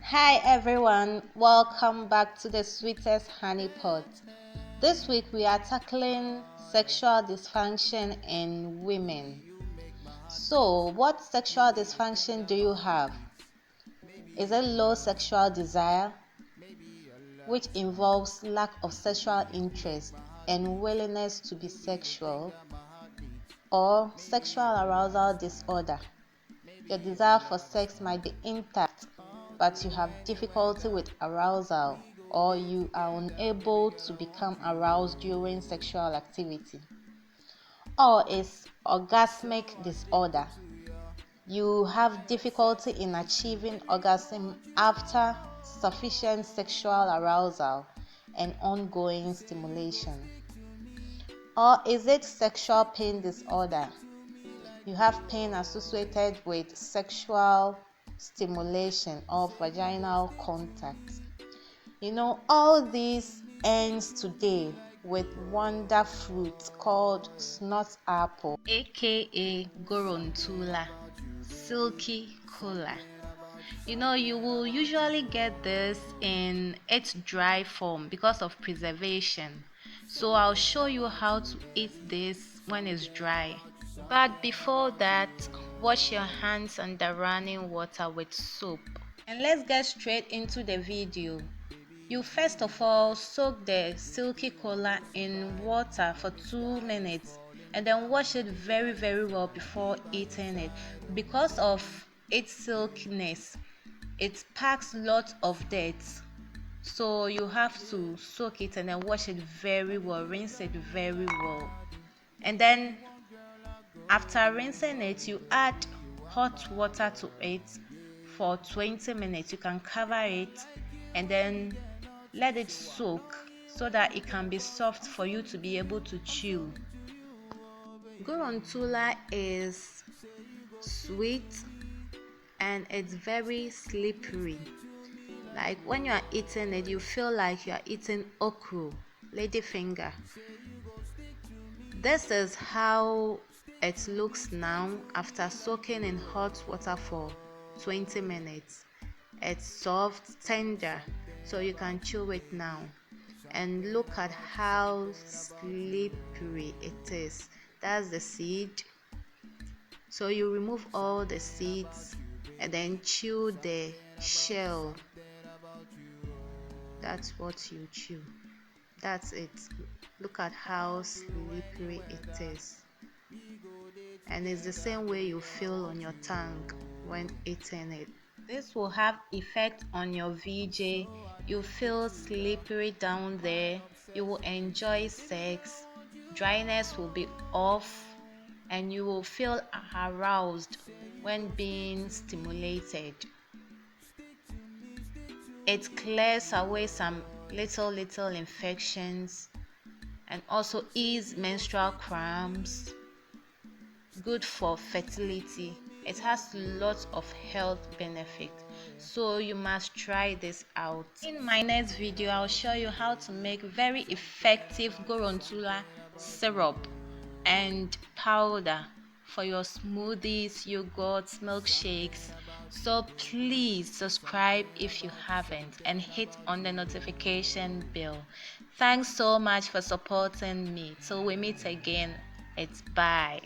Hi everyone, welcome back to the Sweetest Honey Pot. This week we are tackling sexual dysfunction in women. So, what sexual dysfunction do you have? Is it low sexual desire, which involves lack of sexual interest and willingness to be sexual, or sexual arousal disorder? Your desire for sex might be intact, but you have difficulty with arousal, or you are unable to become aroused during sexual activity. Or is orgasmic disorder. You have difficulty in achieving orgasm after sufficient sexual arousal and ongoing stimulation. Or is it sexual pain disorder? You have pain associated with sexual stimulation or vaginal contact. All these ends today with wonder fruit called Snot apple, aka Goron Tula, Silky, kola. You will usually get this in its dry form because of preservation. So I'll show you how to eat this when it's dry. But before that, wash your hands under running water with soap. And let's get straight into the video. You first of all soak the silky kola in water for 2 minutes and then wash it very well before eating it. Because of its silkiness, it packs lots of dirt. So you have to soak it and then wash it very well, rinse it very well. And then after rinsing it, you add hot water to it for 20 minutes. You can cover it and then let it soak so that it can be soft for you to be able to chew. Goron Tula is sweet and it's very slippery. Like when you are eating it, you feel like you are eating okra, ladyfinger. This is how it looks now after soaking in hot water for 20 minutes. It's soft, tender, so you can chew it now. And look at how slippery it is. That's the seed. So you remove all the seeds and then chew the shell. That's what you chew. That's it. Look at how slippery it is. And it's the same way you feel on your tongue when eating it. This will have effect on your VJ. You feel slippery down there. You will enjoy sex. Dryness will be off and you will feel aroused when being stimulated. It clears away some little infections and also ease menstrual cramps. Good for fertility. It has lots of health benefits, so you must try this out. In my next video, I'll show you how to make very effective Goron Tula syrup and powder for your smoothies, yogurts, milkshakes. So please subscribe if you haven't and hit on the notification bell. Thanks so much for supporting me. Till we meet again, it's bye.